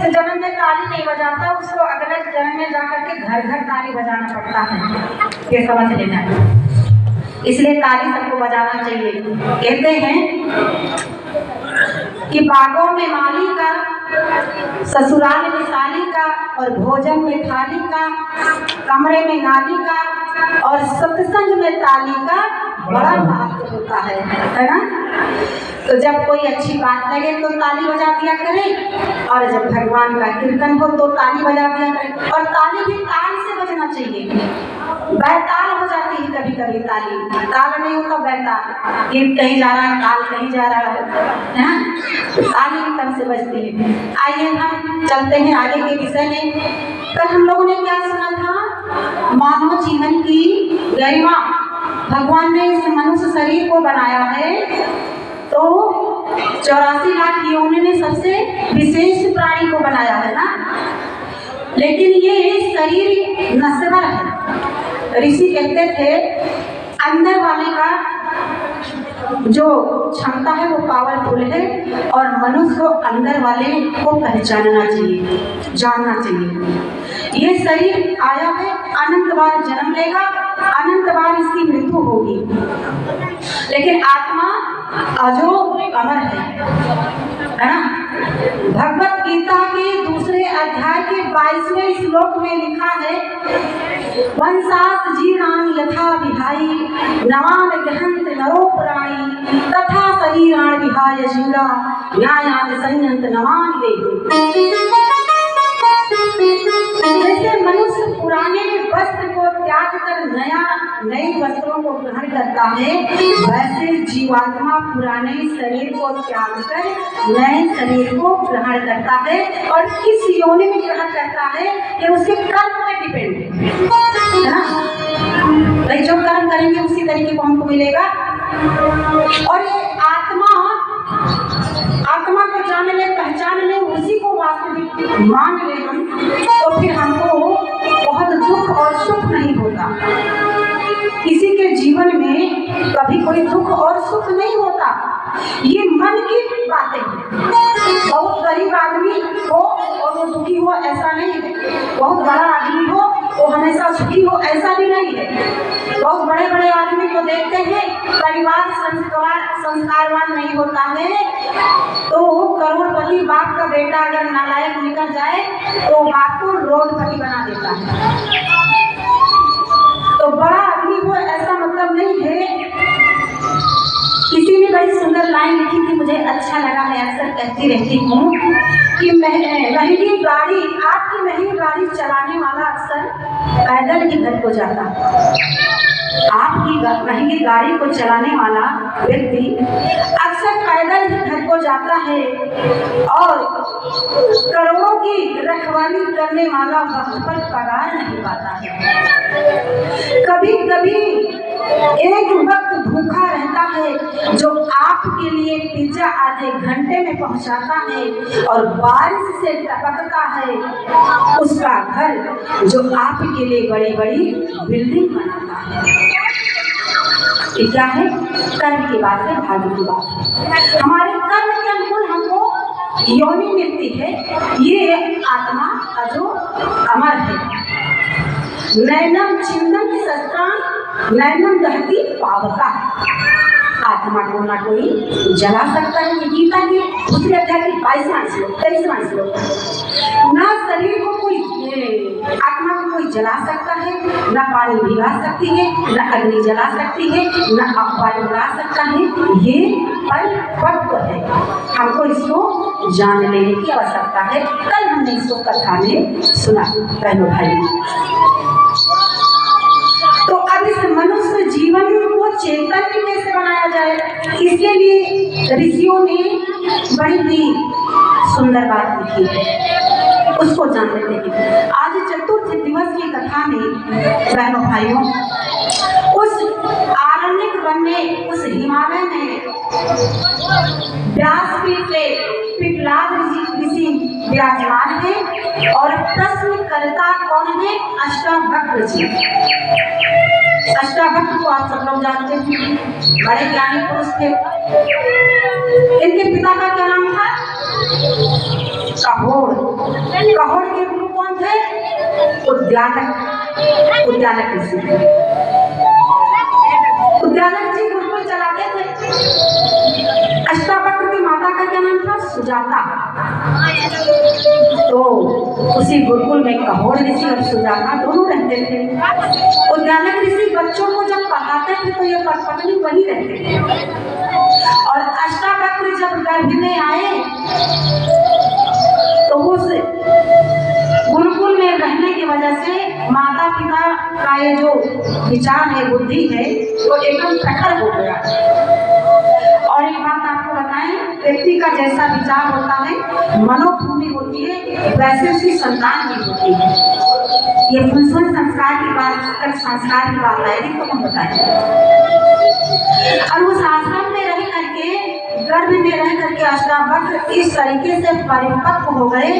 जन्म में ताली नहीं बजाता, उसको अगले जन्म में जाकर के घर घर ताली बजाना पड़ता है। ये समझ लेना, इसलिए ताली सबको बजाना चाहिए। कहते हैं कि बागों में माली का, ससुराल में साली का, और भोजन में थाली का, कमरे में नाली का, और सत्संग में ताली का बड़ा महत्व होता है ना। तो जब कोई अच्छी बात लगे तो ताली बजा दिया करें, और जब भगवान का कीर्तन हो तो ताली बजा दिया करें। और ताली भी ताल से बजना चाहिए, बैताल हो जाती है कभी कभी ताली, ताल नहीं होता बैताल, गीत कहीं जा रहा है, ताल कहीं जा रहा है ना, ताली भी कम से बजती है। आइए हम चलते हैं आगे के विषय में। कल हम लोगों ने क्या सुना था, मानव जीवन की गरिमा। भगवान ने इस मनुष्य शरीर को बनाया है तो 84 लाख योनि में सबसे विशेष प्राणी को बनाया है ना, लेकिन ये शरीर नश्वर है। ऋषि कहते थे अंदर वाले का जो क्षमता है वो पावरफुल है, और मनुष्य को अंदर वाले को पहचानना चाहिए, जानना चाहिए। ये शरीर आया है, अनंत बार जन्म लेगा, अनंत बार इसकी मृत्यु होगी, लेकिन आत्मा अजो अमर है ना। भगवत गीता के दूसरे अध्याय के 22वें श्लोक में लिखा है, वंशात जीर्णानि यथा विहाय नवान गहन्त नरो प्राणी तथा शरीराणि विहाय शूरा न्यायान संयंत नवान देहि। जैसे मनुष्य पुराने वस्त्र को त्याग कर नए वस्त्रों को ग्रहण करता है, वैसे जीवात्मा पुराने शरीर को त्याग कर नए शरीर को ग्रहण करता है। और किस योनि में ग्रहण करता है ये उसके कर्म पे डिपेंड है ना। भाई जो कर्म करेंगे उसी तरीके को हमको मिलेगा। और ये आत्मा को जान ले, पहचान ले, उसी को वास्तविक मान ले हम, तो फिर हमको बहुत दुख और सुख नहीं होता। किसी के जीवन में कभी कोई दुख और सुख नहीं होता, ये मन की बातें हैं। बहुत गरीब आदमी हो और वो दुखी हो ऐसा नहीं है, बहुत बड़ा आदमी हो वो हमेशा सुखी हो ऐसा भी नहीं है। बहुत बड़े बड़े आदमी को देखते हैं, परिवार संस्कारवान नहीं होता है, तो करोड़पति बाप का बेटा अगर नालायक निकल जाए तो बाप को रोडपति बना देता है। तो बड़ा आदमी हो ऐसा मतलब नहीं है। किसी ने बड़ी सुंदर लाइन लिखी थी, मुझे अच्छा लगा, मैं अक्सर कहती रहती हूँ कि महंगी गाड़ी, आपकी महंगी गाड़ी चलाने वाला अक्सर पैदल ही घर को जाता है। आपकी महंगी गाड़ी को चलाने वाला व्यक्ति अक्सर पैदल ही घर को जाता है, और करोड़ों की रखवाली करने वाला वक्त पर पगार नहीं पाता है। कभी कभी एक वक्त भूखा रहता है जो आपके लिए पिज्जा आधे घंटे में पहुंचाता है, और बारिश से टपकता है उसका घर जो आपके लिए बड़ी बड़ी बिल्डिंग बनाता है। ये क्या है? कर्म की बात है, भाग्य की बात है। हमारे कर्म के अनुकूल हमको योनि मिलती है। ये आत्मा अजो अमर है। नैनम छिन्नति शस्त्रान् नैनम दहति पावका। आत्मा को ना कोई जला सकता है, ये गीता के दूसरे अध्याय की 22वां श्लोक 23वां श्लोक। ना शरीर को कोई, आत्मा को कोई जला सकता है, ना पानी भिगा सकती है, ना अग्नि जला सकती है, ना वायु उड़ा सकता है। ये परिपक्व है, हमको इसको जान लेने की आवश्यकता है। कल हमने इसको कथा में सुना बहनों भाई। तो अब इस मनुष्य जीवन को चैतन्य कैसे बनाया जाए, इसके लिए ऋषियों ने बड़ी ही सुंदर बात लिखी है, उसको जान लेते हैं। आज चतुर्थ दिवस की कथा में बहनों भाइयों, उस आरण्यक वन में, उस हिमालय में व्यासपीठ पे पिपलाद ऋषि विराजमान है, और प्रश्न करता कौन है? अष्टावक्र जी। अष्टावक्र को आप सब लोग जानते हैं, बड़े ज्ञानी पुरुष थे। इनके पिता का क्या नाम था? कहोड़। कहोड़ के गुरु कौन थे? उद्यालक। उद्यालक ऋषि। उद्यालक जी गुरुकुल चलाते थे। अष्टावक्र की माता का क्या नाम था? सुजाता। तो उसी गुरुकुल में कहोड़ ऋषि और सुजाता दोनों रहते थे। उद्यालक ऋषि बच्चों को जब पढ़ाते थे तो ये पत्नी वही रहते थे, और अष्टावक्र जब गर्भ में आए तो उस गुरुकुल में रहने की वजह से माता पिता का ये जो विचार है, बुद्धि है, वो एकदम प्रखर हो गया। और एक बात आपको बताएं, व्यक्ति का जैसा विचार होता है, मनोभूमि होती है, वैसे उसकी संतान भी होती है। ये फुलसुन संस्कार की बात, संस्कार की बात आएगी तो हम बताएंगे। और उस आश्रम में रह करके, गर्भ में रह करके अष्टावक्र इस तरीके से परिपक्व हो गए,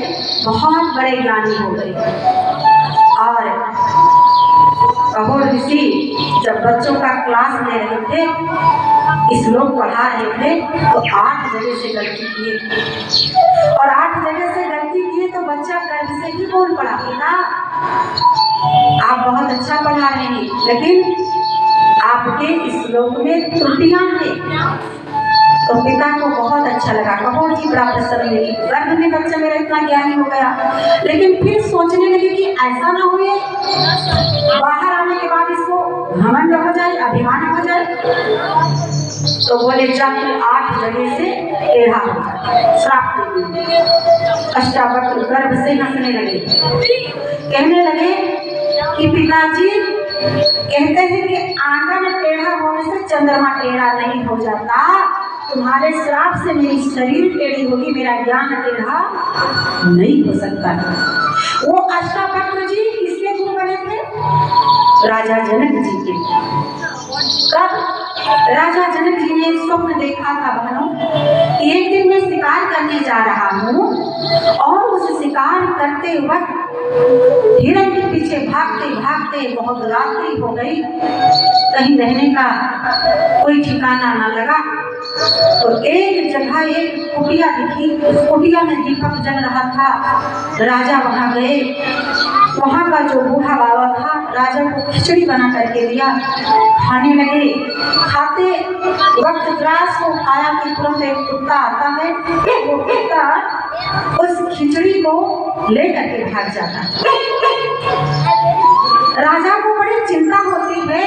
बहुत बड़े ज्ञानी हो गए। और कहोड़ ऋषि जब बच्चों का क्लास ले रहे थे, श्लोक पढ़ा रहे थे, तो 8 जगह से गलती किए, और 8 जगह से गलती किए तो बच्चा गर्भ से ही बोल पड़ा, पिता आप बहुत अच्छा पढ़ा रहे हैं, लेकिन आपके श्लोक में त्रुटियां हैं। तो पिता को बहुत अच्छा लगा, कहोड़ जी बड़ा प्रसन्न हुए, गर्भ में बच्चा मेरा इतना ज्ञानी हो गया। लेकिन फिर सोचने लगे कि ऐसा ना हो, बाहर आने के बाद इसको घमंड हो जाए, अभिमान हो जाए। तो बोले जब 8 जगह से टेढ़ा हो जाए, श्राप दे दिए। अष्टावक्र गर्भ से हंसने लगे, कहने लगे कि पिताजी कहते हैं कि आंगन टेढ़ा होने से चंद्रमा टेढ़ा नहीं हो जाता, तुम्हारे श्राप से मेरी शरीर टेढ़ी होगी, मेरा ज्ञान टेढ़ा नहीं हो सकता। वो अष्टावक्र जी किसके गुरु बने थे? राजा जनक जी के। कब? राजा जनक जी ने स्वप्न देखा था बहनों, एक दिन मैं शिकार करने जा रहा हूँ, और उस शिकार करते वक्त हिरण के पीछे भागते भागते बहुत रात्रि हो गई, कहीं रहने का कोई ठिकाना न लगा। तो एक जगह एक कुटिया दिखी, उस कुटिया में दीपक जल रहा था। राजा वहां गए, वहां का जो बूढ़ा बाबा था राजा को खिचड़ी बना करके दिया, खाने लगे। खाते वक्त ग्रास को खाया कि तुरंत एक कुत्ता आता है, वो कुत्ता उस खिचड़ी को ले करके भाग जाता है। राजा को बड़ी चिंता होती है,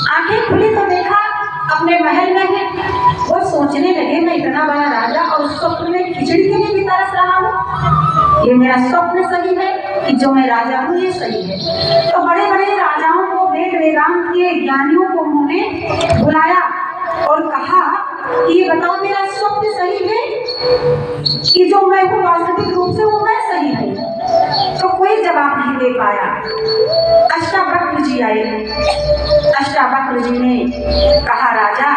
आंखें खुली तो देखा अपने महल में है। वो सोचने लगे मैं इतना बड़ा राजा और स्वप्न में खिचड़ी के लिए भी तरस रहा हूँ, ये मेरा स्वप्न सही है कि जो मैं राजा हूँ ये सही है। तो बड़े बड़े राजाओं को, वेद वेदांत के ज्ञानियों को उन्होंने बुलाया और कहा कि ये बताओ मेरा स्वप्न सही है कि जो मैं हूँ वास्तविक रूप से वो मैं सही हूँ? तो कोई जवाब नहीं दे पाया। अष्टावक्र जी आए। अष्टावक्र जी ने कहा राजा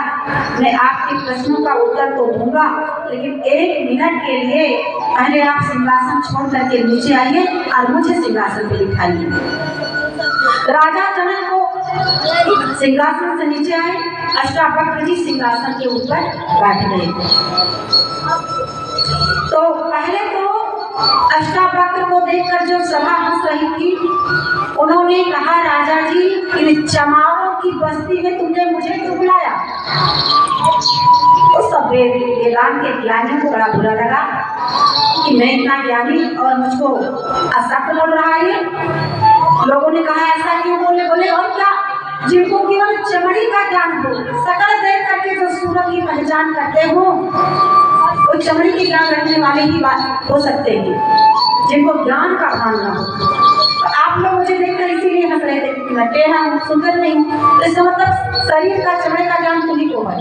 मैं आपके प्रश्नों का उत्तर तो दूंगा, लेकिन 1 मिनट के लिए पहले आप सिंहासन छोड़ करके नीचे आइए और मुझे सिंहासन पे बिठाइए। राजा जनक को सिंहासन से नीचे आए, अष्टावक्र जी सिंहासन के ऊपर बैठ गए। तो पहले तो अष्टावक्र को देखकर जो सभा हंस रही थी, उन्होंने कहा राजा जी इन चमारों की बस्ती में तुमने मुझे क्यों बुलाया? तो सब वेदांत के ज्ञानियों को बड़ा बुरा लगा कि मैं इतना ज्ञानी और मुझको असत्य बोल रहा है। लोगों ने कहा ऐसा क्यों बोले? बोले और क्या, जिनको केवल चमड़ी का ज्ञान हो, सकल देख करके जो सूरत की पहचान करते हो, वो चमड़ी के ज्ञान रखने वाले ही बात हो सकते हैं, जिनको ज्ञान का भान ना हो। तो आप लोग मुझे देखकर इसीलिए हंस रहे थे, मैं टेढ़ा हूँ, सुंदर नहीं हूँ, तो इसका मतलब शरीर का, चमड़े का ज्ञान तुम्ही को है।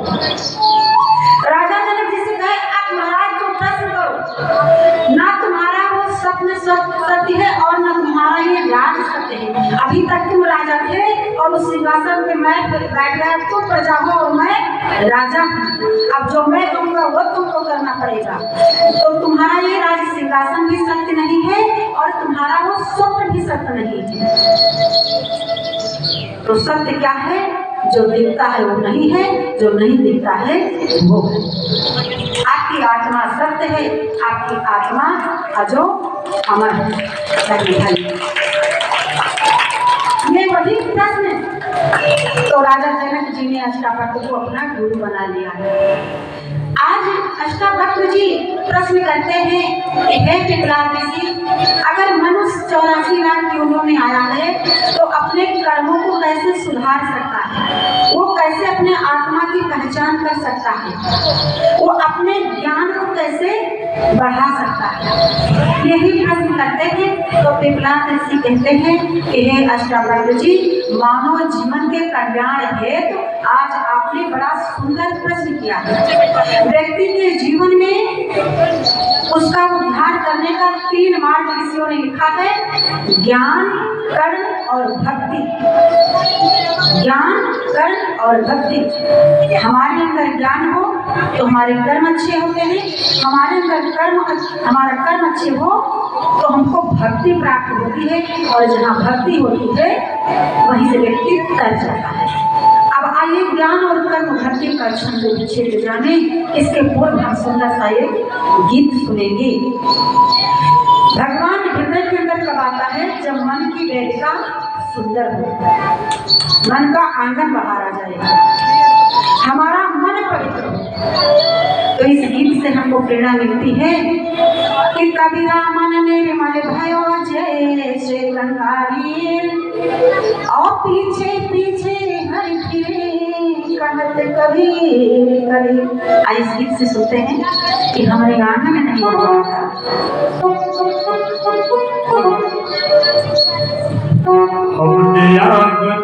राजा जनक जी से कहे अब महाराज को प्रश्न करो, ना तुम्हारा वो स्वप्न सत्य है और ना तुम्हारा ये राज सत्य है। अभी तक तुम राजा थे और उस सिंहासन पे मैं बैठ गया, तुम प्रजा हो और मैं राजा हूँ। अब जो मैं कहूँगा वो तुमको करना पड़ेगा। तो तुम्हारा ये राज सिंहासन भी सत्य नहीं है और तुम्हारा वो स्वप्न भी सत्य नहीं है। तो सत्य क्या है? जो दिखता है वो नहीं है, जो नहीं दिखता है वो है। आपकी आत्मा सत्य है, आपकी आत्मा अजो अमर है। ये वही प्रश्न तो राजा जनक जी ने अष्टावक्र को अपना गुरु बना लिया है। आज अष्टावक्र जी प्रश्न करते हैं कि हे पिपलाद ऋषि, अगर मनुष्य 84 लाख योनियों में आया है तो अपने कर्मों को कैसे सुधार सकता है? वो कैसे अपने आत्मा की पहचान कर सकता है? वो अपने ज्ञान को कैसे बढ़ा सकता है? यही प्रश्न करते हैं। तो पिपलाद ऋषि कहते हैं कि हे अष्टावक्र जी, मानव जीवन के कल्याण हेतु आज आपने बड़ा सुंदर प्रश्न किया है। व्यक्ति के जीवन में उसका उद्धार करने का 3 मार्ग ऋषियों ने लिखा है: ज्ञान, कर्म और भक्ति। ज्ञान, कर्म और भक्ति। हमारे अंदर ज्ञान हो तो हमारे कर्म अच्छे होते हैं, हमारा कर्म अच्छे हो तो हमको भक्ति प्राप्त होती है, और जहाँ भक्ति होती है वहीं से व्यक्ति तर जाता है। अब आइए ज्ञान और कर्म भक्ति का छंद विच्छेद जाने। इसके पूर्व हम सुंदर सा एक गीत सुनेंगे। भगवान हृदय के अंदर कब आता है? जब मन की वेदिका सुंदर हो, मन का आंगन बाहर आ जाएगा, हमारा मन पवित्र हो। तो इस गीत से हमको प्रेरणा मिलती है कि कबीरा मन निर्मल भयो जैसे गंगारी, और पीछे पीछे हर फिरे कहत कबीर कबीर। इस गीत से सुनते हैं कि हमारे आंगन नहीं होगा। हमने आंगन